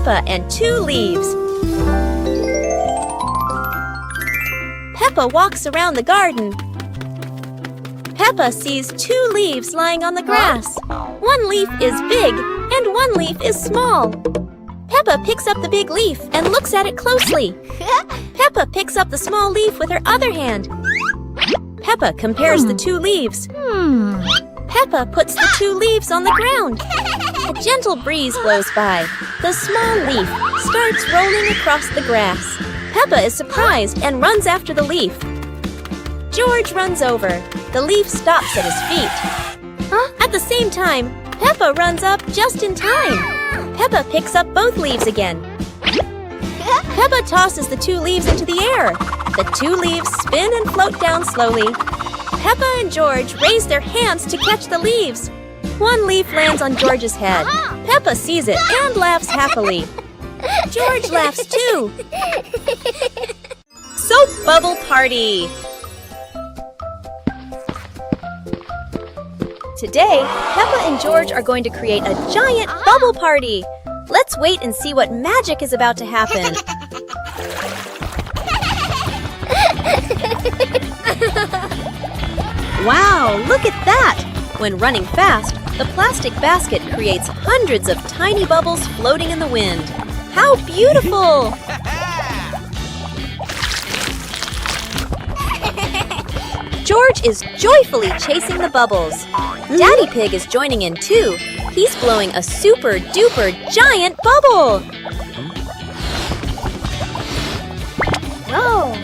Peppa and 2 leaves. Peppa walks around the garden. Peppa sees 2 leaves lying on the grass. 1 leaf is big and 1 leaf is small. Peppa picks up the big leaf and looks at it closely. Peppa picks up the small leaf with her other hand. Peppa compares the 2 leaves. Peppa puts the 2 leaves on the ground. A gentle breeze blows by. The small leaf starts rolling across the grass. Peppa is surprised and runs after the leaf. George runs over. The leaf stops at his feet. At the same time, Peppa runs up just in time. Peppa picks up both leaves again. Peppa tosses the 2 leaves into the air. The 2 leaves spin and float down slowly. Peppa and George raise their hands to catch the leaves. 1 leaf lands on George's head. Peppa sees it and laughs happily. George laughs too. Soap bubble party! Today, Peppa and George are going to create a giant bubble party. Let's wait and see what magic is about to happen. Wow, look at that! When running fast, the plastic basket creates hundreds of tiny bubbles floating in the wind. How beautiful! George is joyfully chasing the bubbles. Daddy Pig is joining in too. He's blowing a super-duper giant bubble! Oh!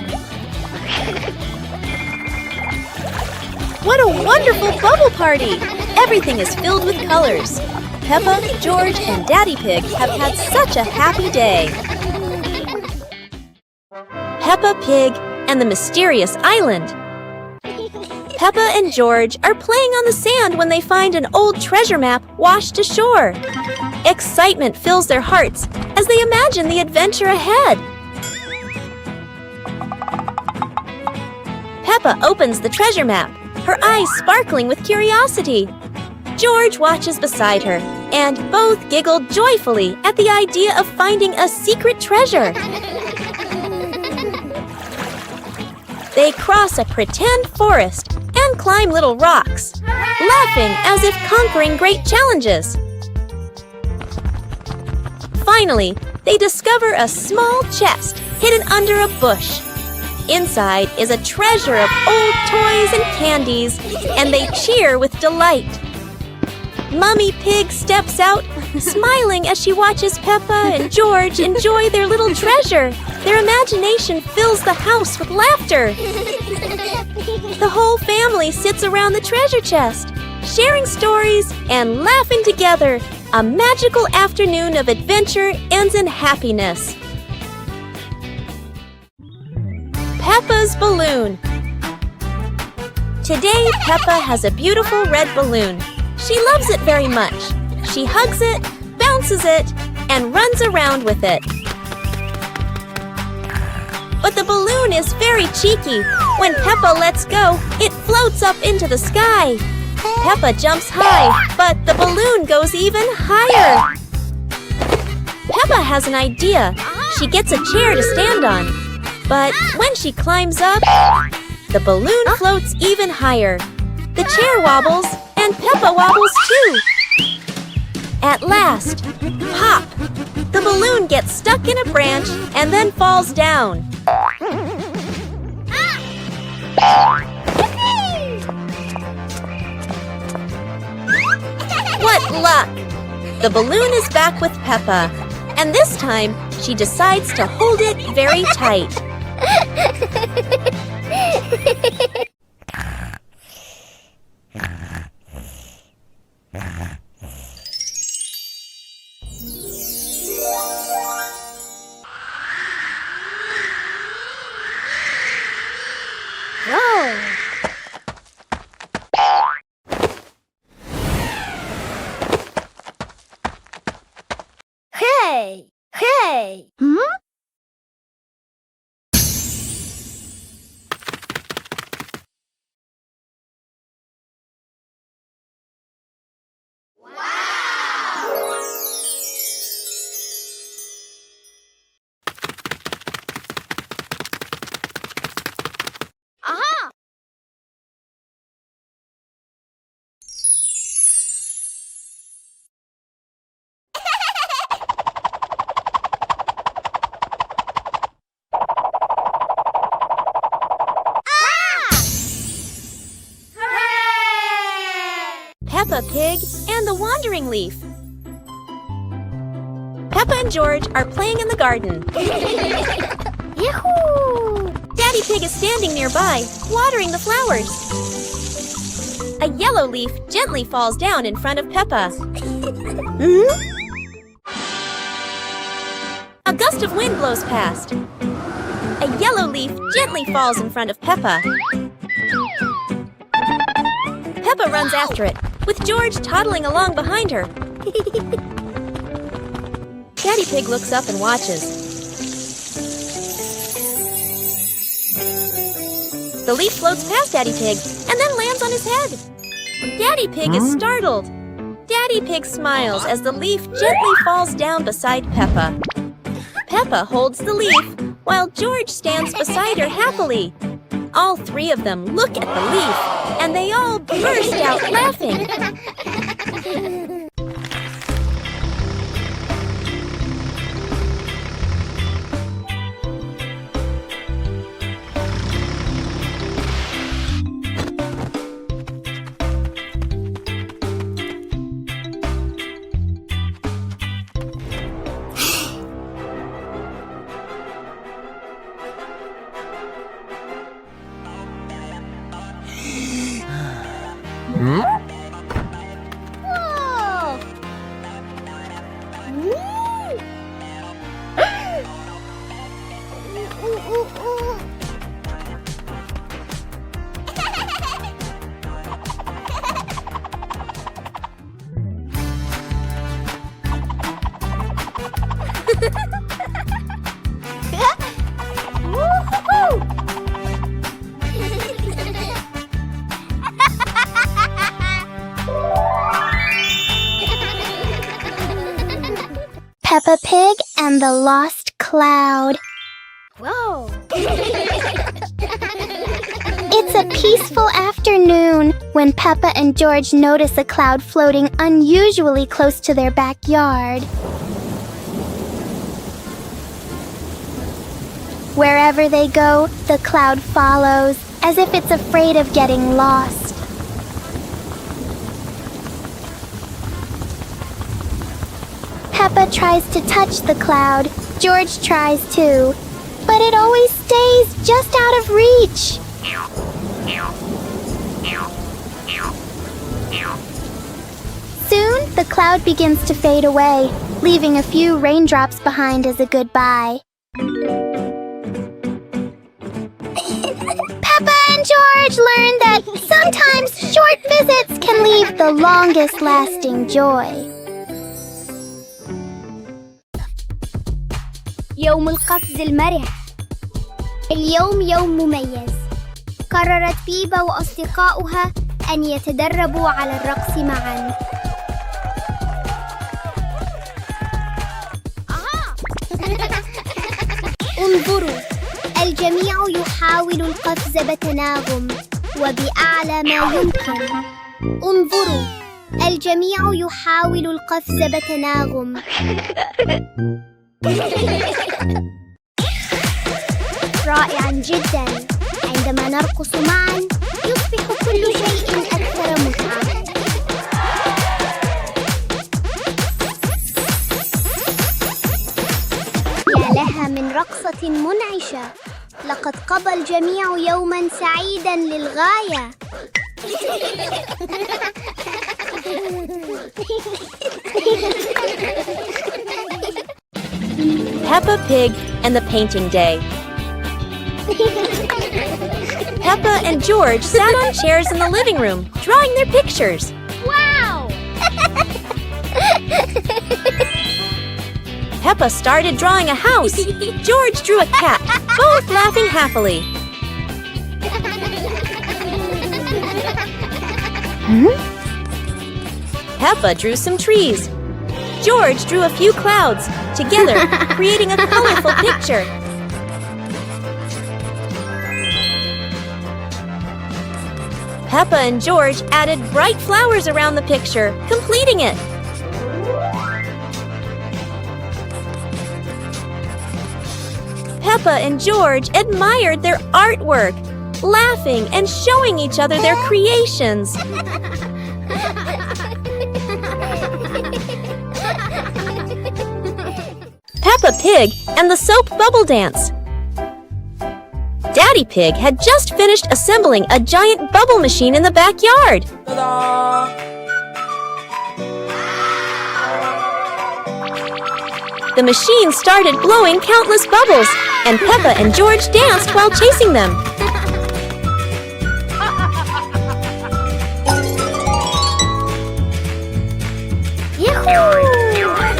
What a wonderful bubble party! Everything is filled with colors. Peppa, George, and Daddy Pig have had such a happy day. Peppa Pig and the Mysterious Island. Peppa and George are playing on the sand when they find an old treasure map washed ashore. Excitement fills their hearts as they imagine the adventure ahead. Peppa opens the treasure map, her eyes sparkling with curiosity. George watches beside her, and both giggle joyfully at the idea of finding a secret treasure. They cross a pretend forest and climb little rocks, laughing as if conquering great challenges. Finally, they discover a small chest hidden under a bush. Inside is a treasure of old toys and candies, and they cheer with delight. Mummy Pig steps out, smiling as she watches Peppa and George enjoy their little treasure. Their imagination fills the house with laughter. The whole family sits around the treasure chest, sharing stories and laughing together. A magical afternoon of adventure ends in happiness. Peppa's balloon. Today, Peppa has a beautiful red balloon. She loves it very much. She hugs it, bounces it, and runs around with it. But the balloon is very cheeky. When Peppa lets go, it floats up into the sky. Peppa jumps high, but the balloon goes even higher. Peppa has an idea. She gets a chair to stand on. But when she climbs up, the balloon floats even higher. The chair wobbles, and Peppa wobbles too. At last, pop! The balloon gets stuck in a branch and then falls down. What luck! The balloon is back with Peppa, and this time she decides to hold it very tight. Whoa! Hey! Hey! Peppa Pig and the Wandering Leaf. Peppa and George are playing in the garden. Yahoo! Daddy Pig is standing nearby, watering the flowers. A yellow leaf gently falls down in front of Peppa. A gust of wind blows past. A yellow leaf gently falls in front of Peppa. Peppa runs after it, with George toddling along behind her. Daddy Pig looks up and watches. The leaf floats past Daddy Pig and then lands on his head. Daddy Pig is startled. Daddy Pig smiles as the leaf gently falls down beside Peppa. Peppa holds the leaf, while George stands beside her happily. All three of them look at the leaf, and they all burst out laughing. Whoa! Peppa Pig and the Lost Cloud. Whoa! It's a peaceful afternoon when Peppa and George notice a cloud floating unusually close to their backyard. Wherever they go, the cloud follows, as if it's afraid of getting lost. Peppa tries to touch the cloud. George tries too, but it always stays just out of reach. Soon, the cloud begins to fade away, leaving a few raindrops behind as a goodbye. Peppa and George learn that sometimes short visits can leave the longest-lasting joy. يوم القفز المرح. اليوم يوم مميز. قررت بيبا وأصدقاؤها أن يتدربوا على الرقص معاً. انظروا، الجميع يحاول القفز بتناغم وبأعلى ما يمكن. انظروا، الجميع يحاول القفز بتناغم. رائعاً جداً. عندما نرقص معاً يصبح كل شيء أكثر متعة. يا لها من رقصة منعشة. لقد قضى الجميع يوماً سعيداً للغاية. Peppa Pig and the Painting Day. Peppa and George sat on chairs in the living room, drawing their pictures. Wow! Peppa started drawing a house. George drew a cat, both laughing happily. Peppa drew some trees. George drew a few clouds, together creating a colorful picture. Peppa and George added bright flowers around the picture, completing it. Peppa and George admired their artwork, laughing and showing each other their creations. Pig and the soap bubble dance. Daddy Pig had just finished assembling a giant bubble machine in the backyard. The machine started blowing countless bubbles, and Peppa and George danced while chasing them.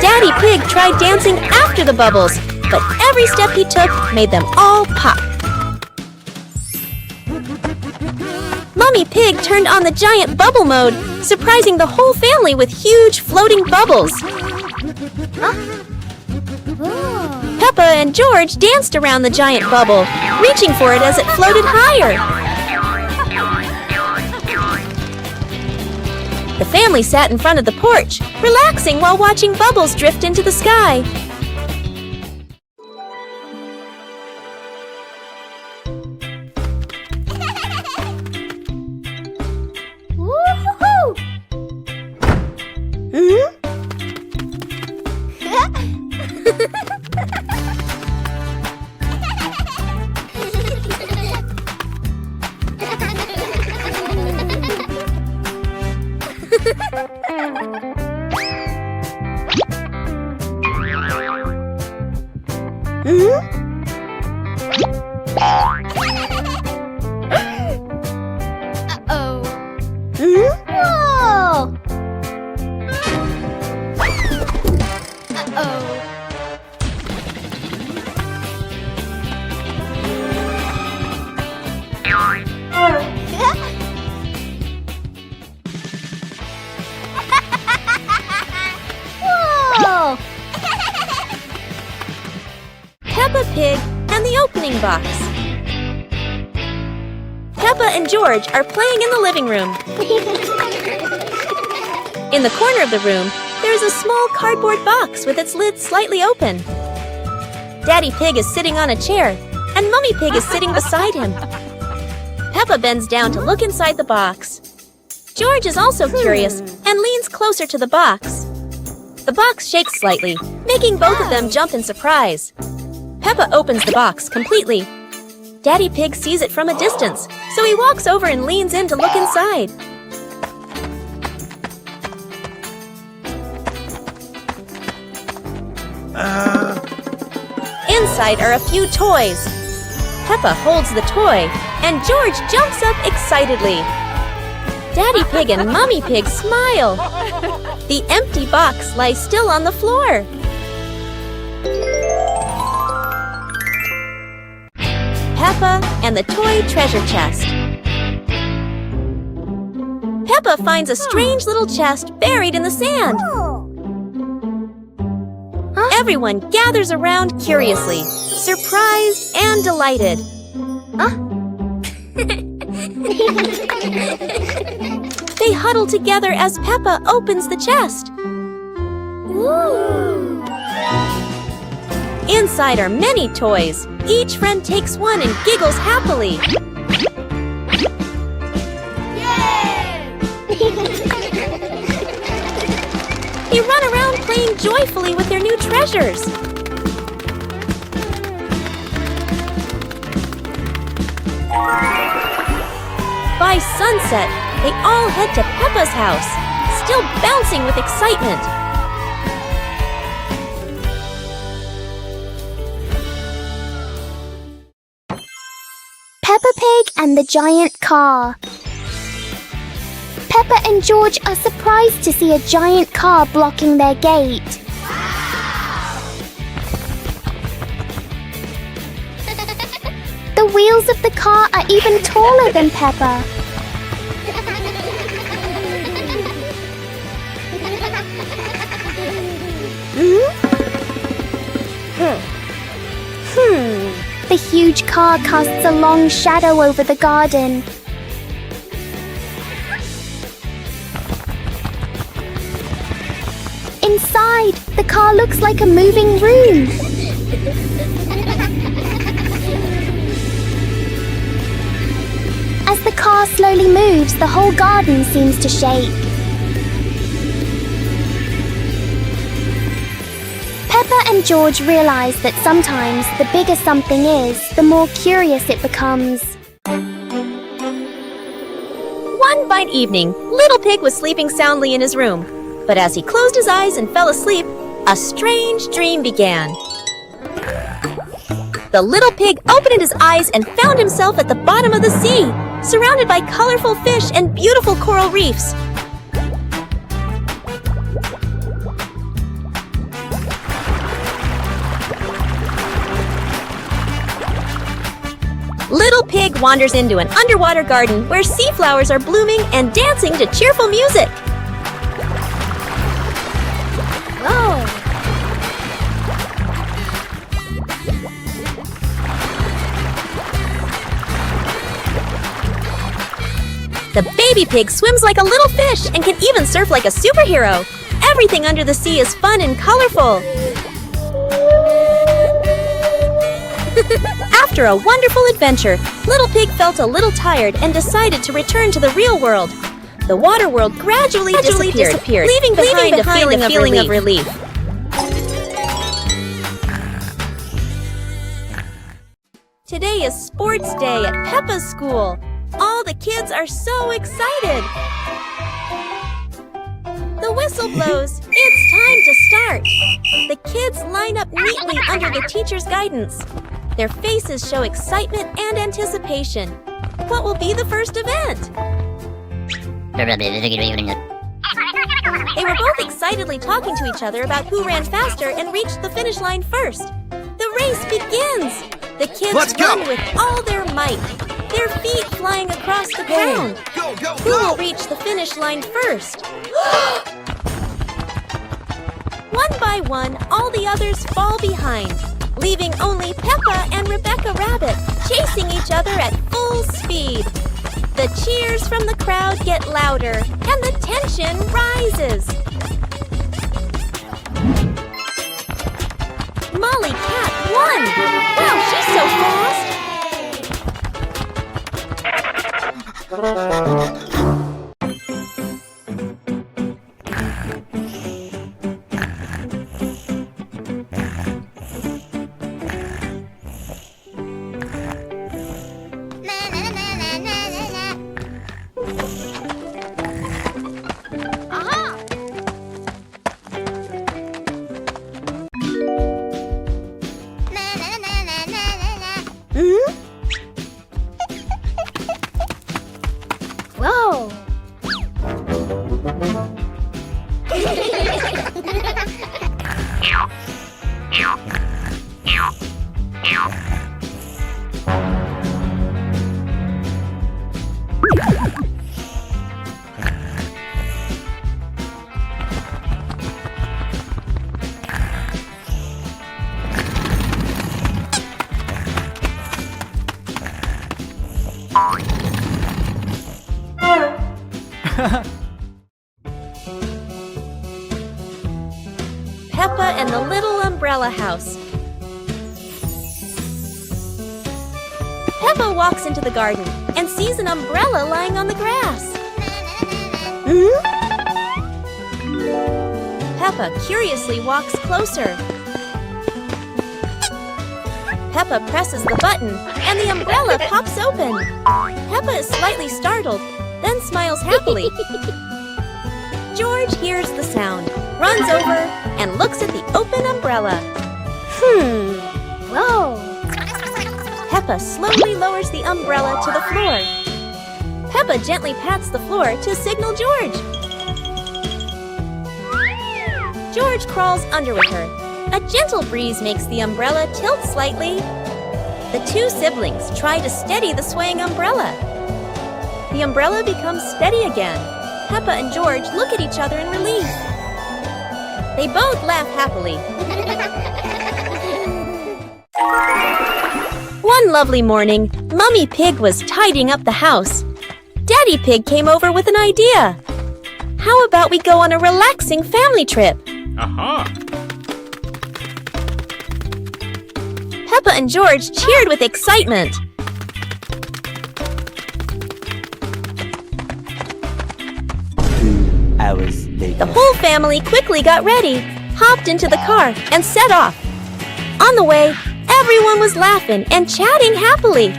Daddy Pig tried dancing after the bubbles, but every step he took made them all pop. Mummy Pig turned on the giant bubble mode, surprising the whole family with huge floating bubbles. Peppa and George danced around the giant bubble, reaching for it as it floated higher. The family sat in front of the porch, relaxing while watching bubbles drift into the sky. Peppa Pig and the opening box. Peppa and George are playing in the living room. In the corner of the room, there's a small cardboard box with its lid slightly open. Daddy Pig is sitting on a chair, and Mummy Pig is sitting beside him. Peppa bends down to look inside the box. George is also curious and leans closer to the box. The box shakes slightly, making both of them jump in surprise. Peppa opens the box completely. Daddy Pig sees it from a distance, so he walks over and leans in to look inside. Inside are a few toys. Peppa holds the toy, and George jumps up excitedly. Daddy Pig and Mummy Pig smile. The empty box lies still on the floor. Peppa and the toy treasure chest. Peppa finds a strange little chest buried in the sand. Everyone gathers around curiously, surprised and delighted. They huddle together as Peppa opens the chest. Inside are many toys. Each friend takes one and giggles happily. They run around playing joyfully with their new treasures. By sunset, they all head to Peppa's house, still bouncing with excitement. Peppa Pig and the giant car. Peppa and George are surprised to see a giant car blocking their gate. The wheels of the car are even taller than Peppa. The huge car casts a long shadow over the garden. Inside, the car looks like a moving room. As the car slowly moves, the whole garden seems to shake. Peppa and and George realize that sometimes the bigger something is, the more curious it becomes. One fine evening, Little Pig was sleeping soundly in his room. But as he closed his eyes and fell asleep, a strange dream began. The little pig opened his eyes and found himself at the bottom of the sea, surrounded by colorful fish and beautiful coral reefs. Little Pig wanders into an underwater garden where sea flowers are blooming and dancing to cheerful music. Whoa! The baby pig swims like a little fish and can even surf like a superhero. Everything under the sea is fun and colorful. After a wonderful adventure, Little Pig felt a little tired and decided to return to the real world. The water world gradually disappeared, leaving behind a feeling of relief. Today is sports day at Peppa's school. All the kids are so excited. The whistle blows. It's time to start. The kids line up neatly under the teacher's guidance. Their faces show excitement and anticipation. What will be the first event? They were both excitedly talking to each other about who ran faster and reached the finish line first. The race begins. The kids run with all their might, their feet flying across the ground. Who will reach the finish line first? One by one, all the others fall behind, leaving only Peppa and Rebecca Rabbit chasing each other at full speed. The cheers from the crowd get louder, and the tension rises. Molly Cat won! Wow, she's so fast! Whoa! Peppa and the Little Umbrella House. Peppa walks into the garden and sees an umbrella lying on the grass. Peppa curiously walks closer. Peppa presses the button and the umbrella pops open. Peppa is slightly startled, then smiles happily. George hears the sound, runs over, and looks at the open umbrella. Whoa! Peppa slowly lowers the umbrella to the floor. Peppa gently pats the floor to signal George. George crawls under with her. A gentle breeze makes the umbrella tilt slightly. The two siblings try to steady the swaying umbrella. The umbrella becomes steady again. Peppa and George look at each other in relief. They both laugh happily. One lovely morning, Mummy Pig was tidying up the house. Daddy Pig came over with an idea. How about we go on a relaxing family trip? Peppa and George cheered with excitement. Hours later. The whole family quickly got ready, hopped into the car, and set off. On the way, everyone was laughing and chatting happily.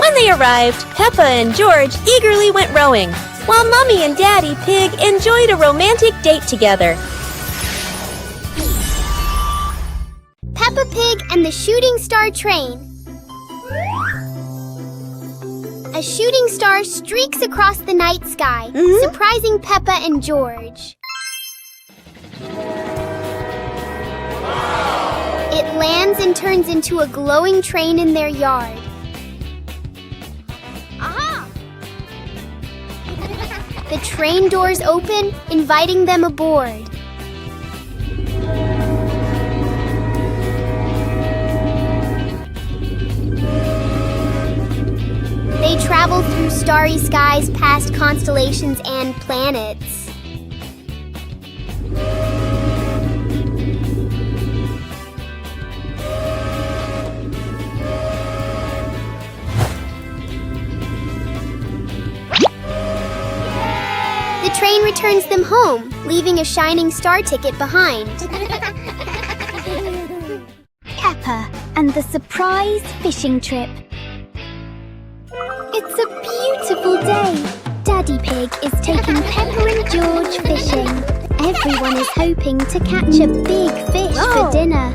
When they arrived, Peppa and George eagerly went rowing, while Mummy and Daddy Pig enjoyed a romantic date together. Peppa Pig and the Shooting Star Train. A shooting star streaks across the night sky, surprising Peppa and George. It lands and turns into a glowing train in their yard. The train doors open, inviting them aboard. They travel through starry skies past constellations and planets. The train returns them home, leaving a shining star ticket behind. Peppa and the surprise fishing trip. It's a beautiful day. Daddy Pig is taking Peppa and George fishing. Everyone is hoping to catch a big fish for dinner.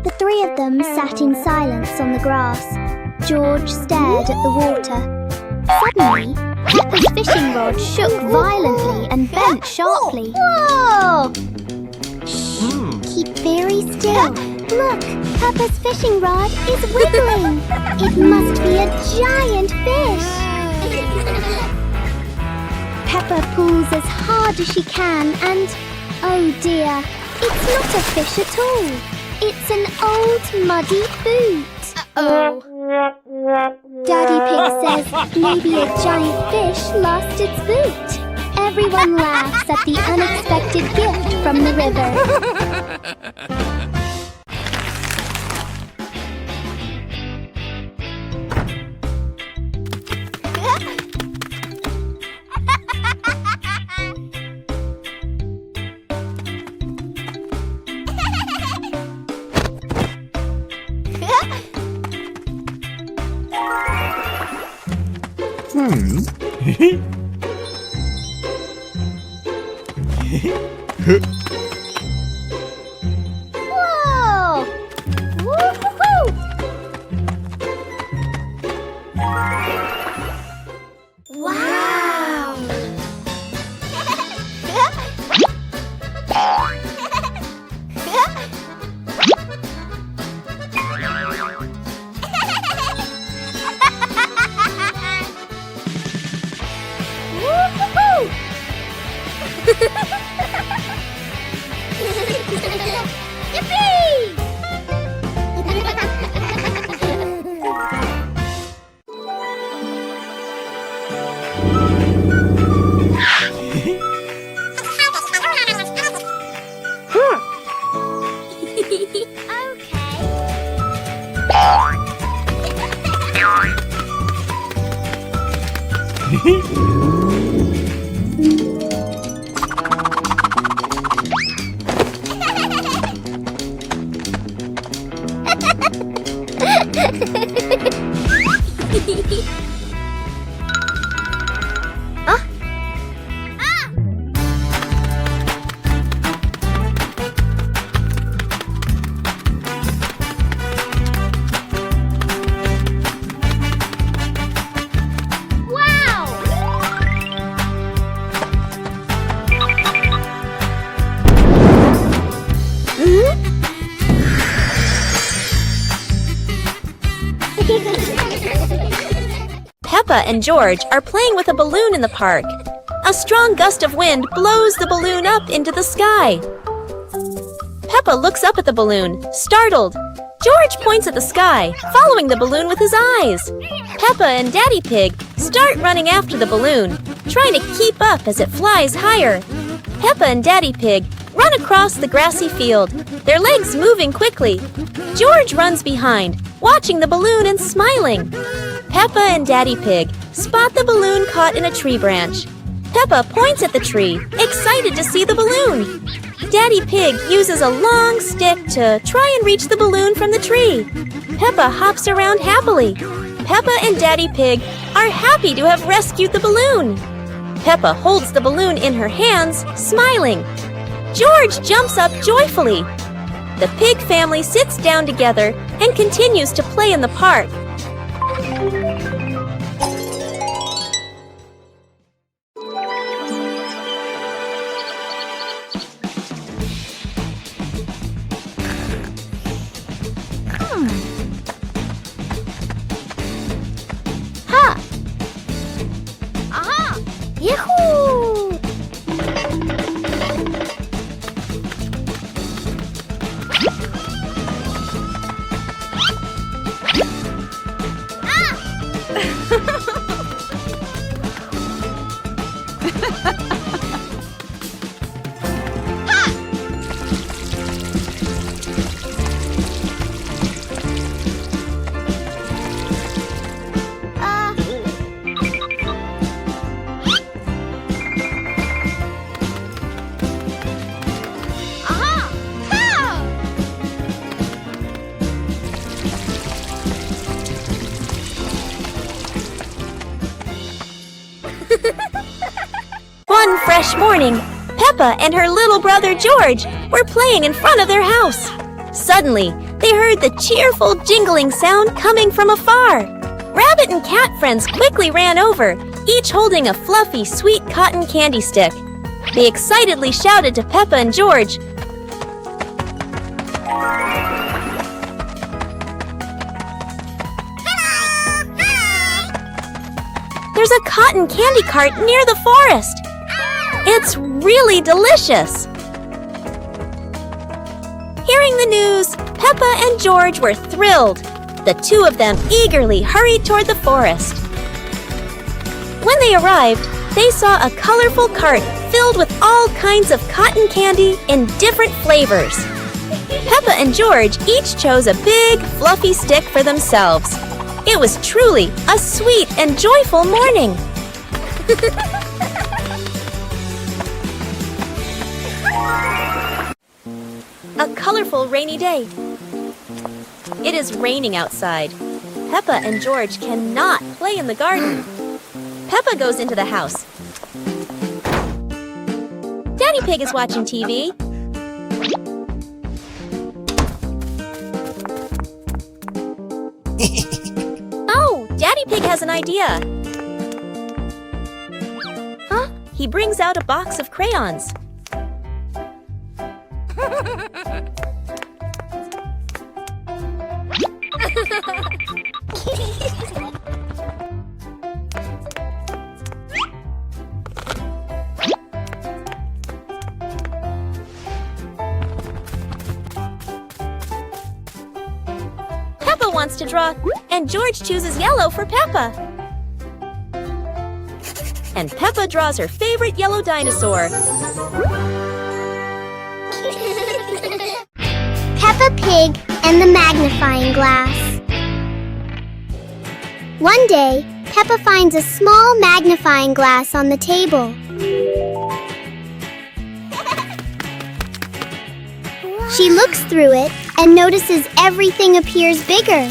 The three of them sat in silence on the grass. George stared at the water. Suddenly, Peppa's fishing rod shook violently and bent sharply. Whoa! Shh! Keep very still. Look, Peppa's fishing rod is wiggling. It must be a giant fish. Peppa pulls as hard as she can and, oh dear, it's not a fish at all. It's an old muddy boot. Daddy Pig says maybe a giant fish lost its boot. Everyone laughs at the unexpected gift from the river. Whoa! Woo-hoo-hoo! Wow! Woo-hoo-hoo! Yippee! Peppa and George are playing with a balloon in the park. A strong gust of wind blows the balloon up into the sky. Peppa looks up at the balloon, startled. George points at the sky, following the balloon with his eyes. Peppa and Daddy Pig start running after the balloon, trying to keep up as it flies higher. Peppa and Daddy Pig run across the grassy field, their legs moving quickly. George runs behind, watching the balloon and smiling. Peppa and Daddy Pig spot the balloon caught in a tree branch. Peppa points at the tree, excited to see the balloon. Daddy Pig uses a long stick to try and reach the balloon from the tree. Peppa hops around happily. Peppa and Daddy Pig are happy to have rescued the balloon. Peppa holds the balloon in her hands, smiling. George jumps up joyfully. The pig family sits down together and continues to play in the park. Yahoo! One fresh morning, Peppa and her little brother George were playing in front of their house. Suddenly, they heard the cheerful jingling sound coming from afar. Rabbit and cat friends quickly ran over, each holding a fluffy, sweet cotton candy stick. They excitedly shouted to Peppa and George, "There's a cotton candy cart near the forest. It's really delicious." Hearing the news, Peppa and George were thrilled. The two of them eagerly hurried toward the forest. When they arrived, they saw a colorful cart filled with all kinds of cotton candy in different flavors. Peppa and George each chose a big, fluffy stick for themselves. It was truly a sweet and joyful morning. A colorful rainy day. It is raining outside. Peppa and George cannot play in the garden. Peppa goes into the house. Daddy Pig is watching TV. Oh, Daddy Pig has an idea. Huh? He brings out a box of crayons. Peppa wants to draw, and George chooses yellow for Peppa. And Peppa draws her favorite yellow dinosaur. Peppa Pig and the magnifying glass. One day, Peppa finds a small magnifying glass on the table. She looks through it and notices everything appears bigger.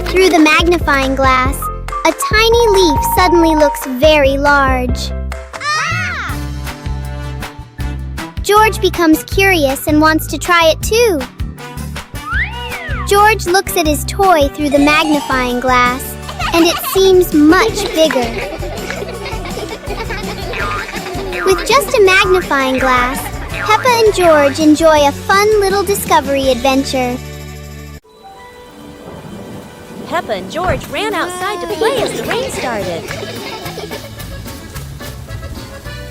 Through the magnifying glass, a tiny leaf suddenly looks very large. George becomes curious and wants to try it too. George looks at his toy through the magnifying glass, and it seems much bigger. With just a magnifying glass, Peppa and George enjoy a fun little discovery adventure. Peppa and George ran outside to play as the rain started.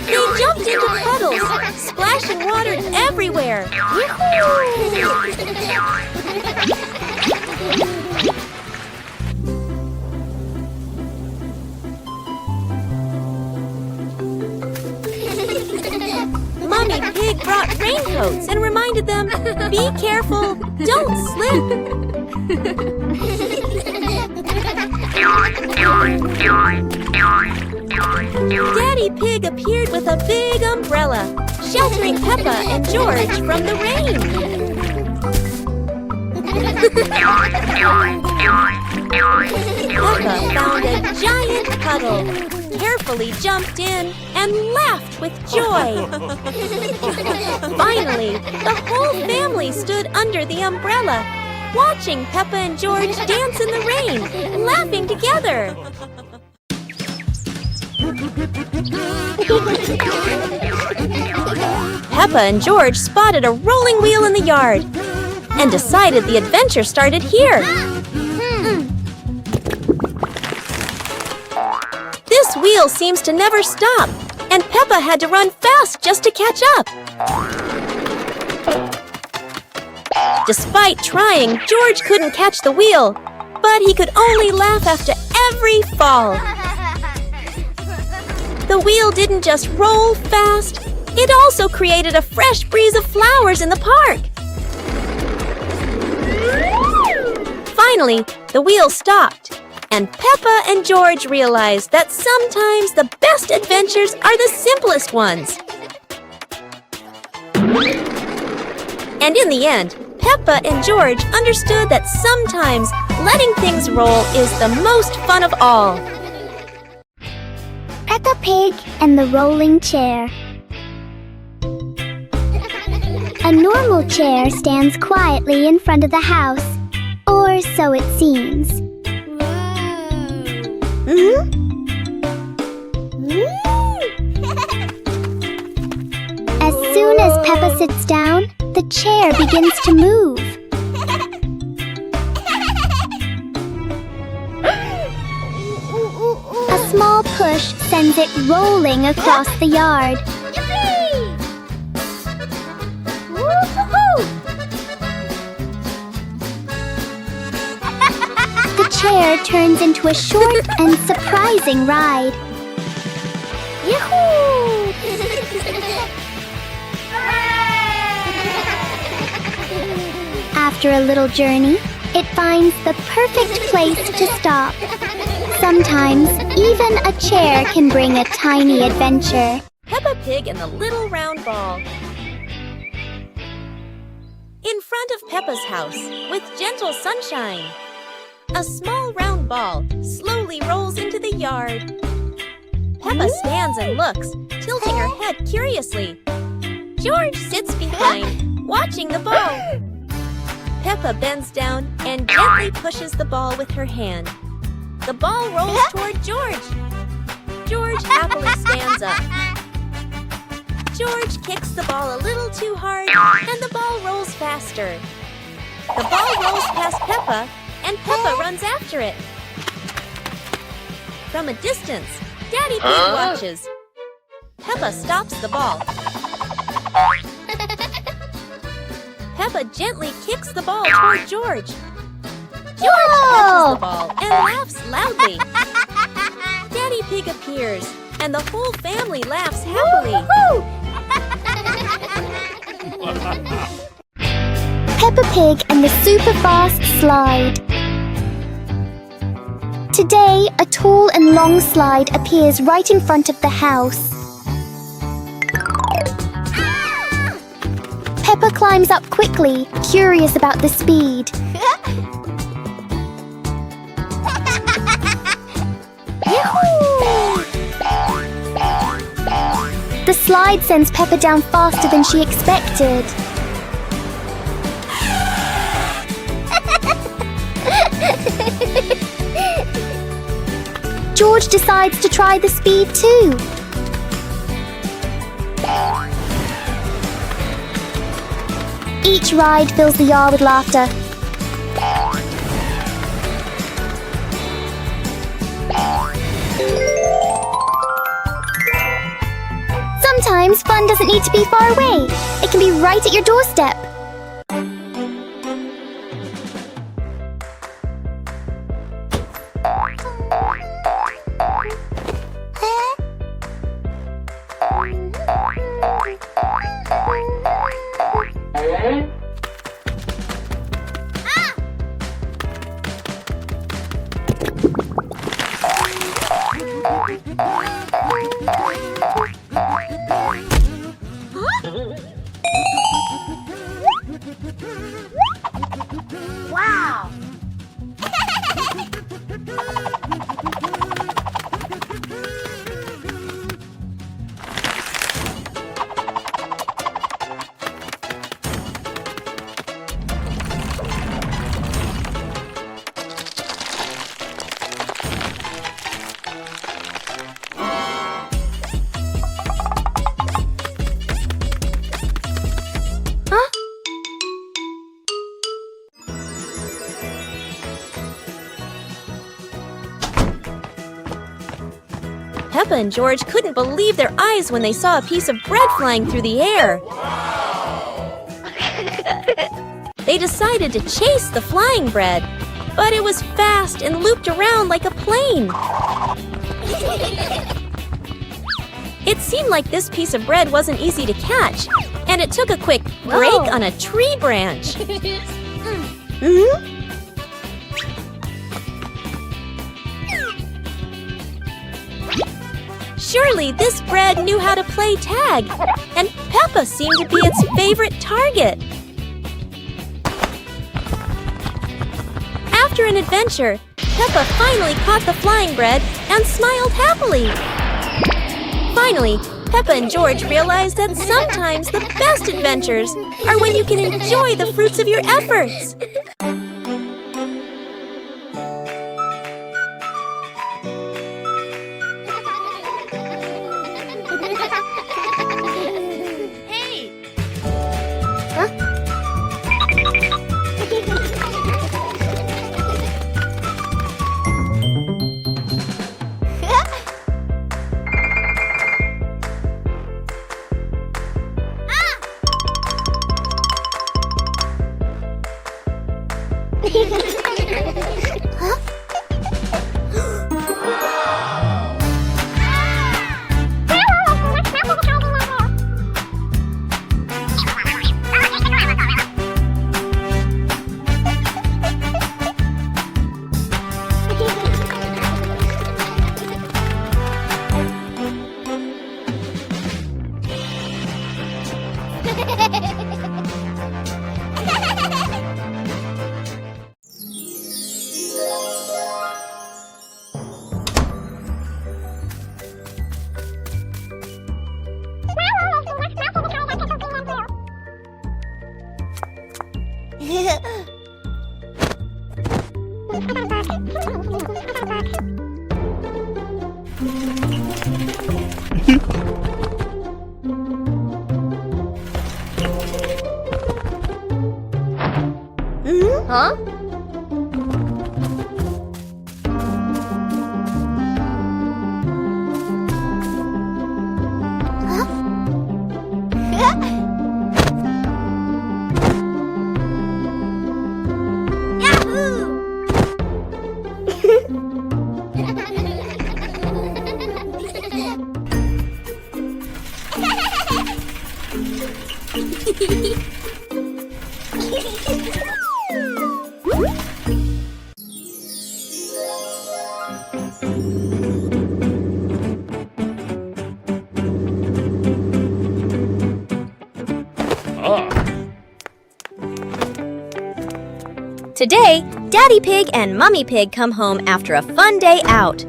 They jumped into puddles, splashing water everywhere. Mommy Pig brought raincoats and reminded them, be careful, don't slip. Daddy Pig appeared with a big umbrella, sheltering Peppa and George from the rain. Peppa found a giant puddle, carefully jumped in, and laughed with joy. Finally, the whole family stood under the umbrella, watching Peppa and George dance in the rain, laughing together. Peppa and George spotted a rolling wheel in the yard and decided the adventure started here. This wheel seems to never stop, and Peppa had to run fast just to catch up. Despite trying, George couldn't catch the wheel, but he could only laugh after every fall. The wheel didn't just roll fast, it also created a fresh breeze of flowers in the park. Finally, the wheel stopped, and Peppa and George realized that sometimes the best adventures are the simplest ones. And in the end, Peppa and George understood that sometimes letting things roll is the most fun of all. Peppa Pig and the rolling chair. A normal chair stands quietly in front of the house, or so it seems. As soon as Peppa sits down, the chair begins to move. A small push sends it rolling across the yard. The chair turns into a short and surprising ride. Yahoo! After a little journey, it finds the perfect place to stop. Sometimes, even a chair can bring a tiny adventure. Peppa Pig and the Little Round Ball. In front of Peppa's house, with gentle sunshine, a small round ball slowly rolls into the yard. Peppa stands and looks, tilting her head curiously. George sits behind, watching the ball. Peppa bends down and gently pushes the ball with her hand. The ball rolls toward George. George happily stands up. George kicks the ball a little too hard, and the ball rolls faster. The ball rolls past Peppa, and Peppa runs after it. From a distance, Daddy Pig watches. Peppa stops the ball. Peppa gently kicks the ball toward George. George catches the ball and laughs loudly. Daddy Pig appears, and the whole family laughs happily. Peppa Pig and the super fast slide. Today, a tall and long slide appears right in front of the house. Peppa climbs up quickly, curious about the speed. The slide sends Peppa down faster than she expected. George decides to try the speed too. Each ride fills the yard with laughter. Sometimes fun doesn't need to be far away. It can be right at your doorstep. Wow! Peppa and George couldn't believe their eyes when they saw a piece of bread flying through the air. They decided to chase the flying bread, but it was fast and looped around like a plane. It seemed like this piece of bread wasn't easy to catch, and it took a quick break on a tree branch. Surely this bread knew how to play tag, and Peppa seemed to be its favorite target. After an adventure, Peppa finally caught the flying bread and smiled happily. Finally, Peppa and George realized that sometimes the best adventures are when you can enjoy the fruits of your efforts. Huh? Today, Daddy Pig and Mummy Pig come home after a fun day out.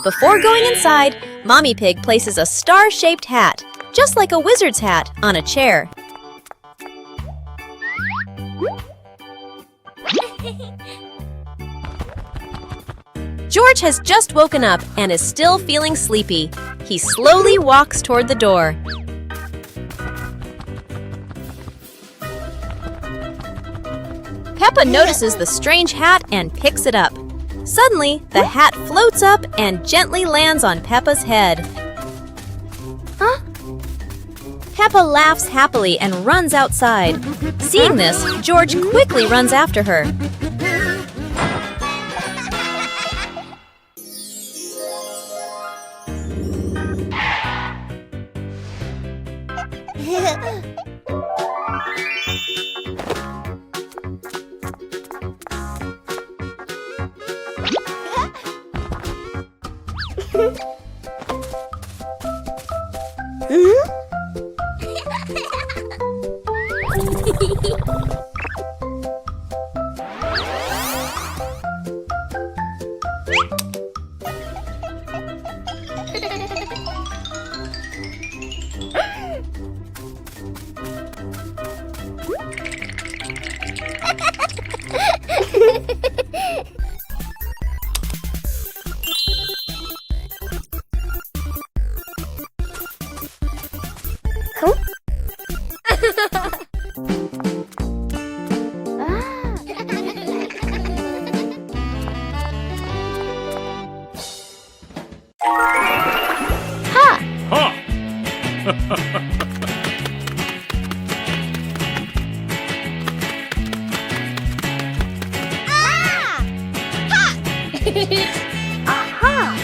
Before going inside, Mommy Pig places a star-shaped hat, just like a wizard's hat, on a chair. George has just woken up and is still feeling sleepy. He slowly walks toward the door. Peppa notices the strange hat and picks it up. Suddenly, the hat floats up and gently lands on Peppa's head. Huh? Peppa laughs happily and runs outside. Seeing this, George quickly runs after her. Aha!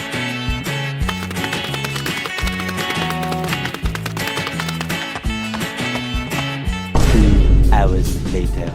2 hours later.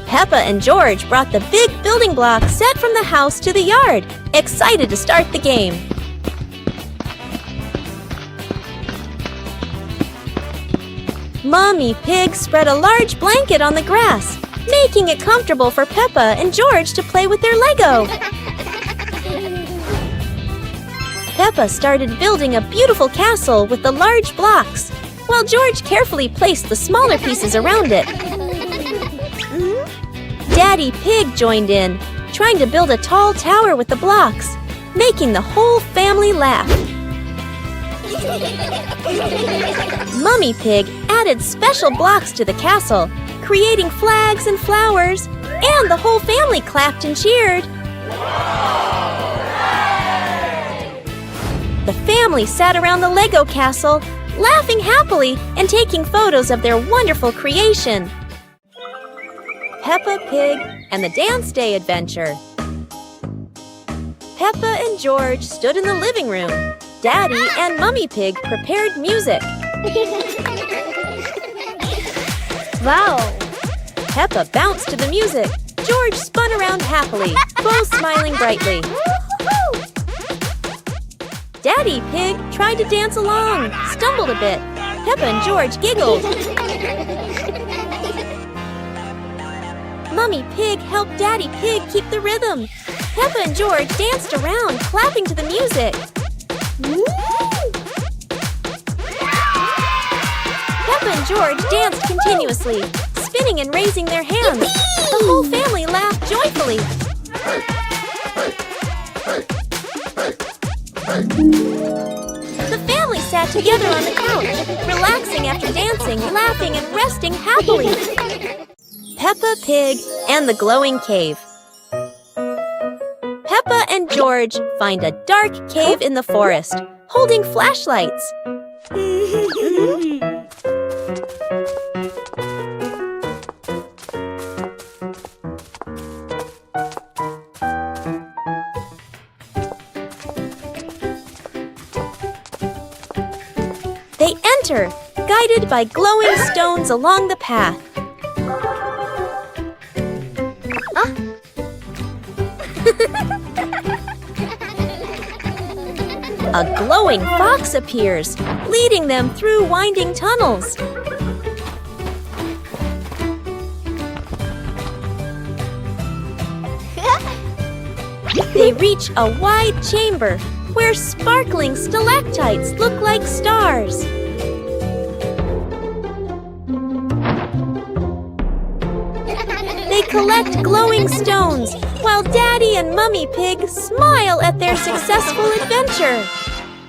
Peppa and George brought the big building block set from the house to the yard, excited to start the game. Mommy Pig spread a large blanket on the grass, making it comfortable for Peppa and George to play with their Lego. Peppa started building a beautiful castle with the large blocks, while George carefully placed the smaller pieces around it. Daddy Pig joined in, trying to build a tall tower with the blocks, making the whole family laugh. Mummy Pig added special blocks to the castle, creating flags and flowers, and the whole family clapped and cheered. The family sat around the Lego castle, laughing happily and taking photos of their wonderful creation. Peppa Pig and the Dance Day Adventure. Peppa and George stood in the living room. Daddy and Mummy Pig prepared music. Wow! Peppa bounced to the music. George spun around happily, both smiling brightly. Daddy Pig tried to dance along, stumbled a bit. Peppa and George giggled. Mummy Pig helped Daddy Pig keep the rhythm. Peppa and George danced around, clapping to the music. Peppa and George danced continuously, spinning and raising their hands. The whole family laughed joyfully. The family sat together on the couch, relaxing after dancing, laughing, and resting happily. Peppa Pig and the Glowing Cave. Peppa and George find a dark cave in the forest, holding flashlights. They enter, guided by glowing stones along the path. A glowing fox appears, leading them through winding tunnels. They reach a wide chamber where sparkling stalactites look like stars. They collect glowing stones while Daddy and Mummy Pig smile at their successful adventure.